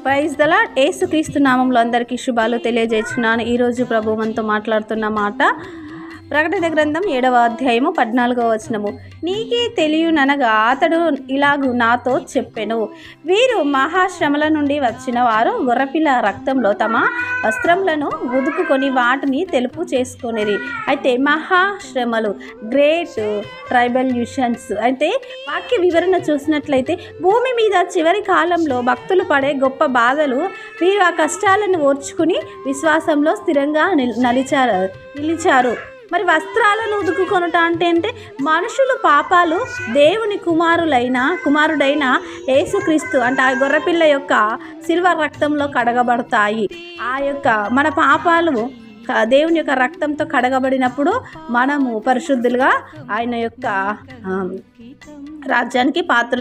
Praise the lord. యేసుక్రీస్తు నామంలో అందరికీ శుభాలు తెలియజేస్తున్నాను. ఈరోజు ప్రభు మనతో మాట్లాడుతున్న మాట ప్రకటన గ్రంథం 7వ అధ్యాయము 14వ వచనము. నీకే తెలియననగా అతడు ఇలాగు నాతో చెప్పెను, వీరు మహాశ్రమల నుండి వచ్చిన వారు గొర్రెపిల్ల రక్తంలో తమ వస్త్రములను ఉదుకుకొని వాటిని తెలుపు చేసుకొనిరి. అయితే మహాశ్రమలు, గ్రేట్ ట్రైబల్యూషన్స్. అయితే వాక్య వివరణ చూసినట్లయితే భూమి మీద చివరి కాలంలో భక్తులు పడే గొప్ప బాధలు, వీరు ఆ కష్టాలను ఓర్చుకుని విశ్వాసంలో స్థిరంగా నిలిచారు. మరి వస్త్రాలను ఉదుకుకొనుట అంటే మనుషులు పాపాలు దేవుని కుమారుడైన యేసుక్రీస్తు అంటే ఆ గొర్రెపిల్ల యొక్క సిల్వర్ రక్తంలో కడగబడతాయి. ఆ యొక్క మన పాపాలు దేవుని యొక్క రక్తంతో కడగబడినప్పుడు మనము పరిశుద్ధులుగా ఆయన యొక్క రాజ్యానికి పాత్ర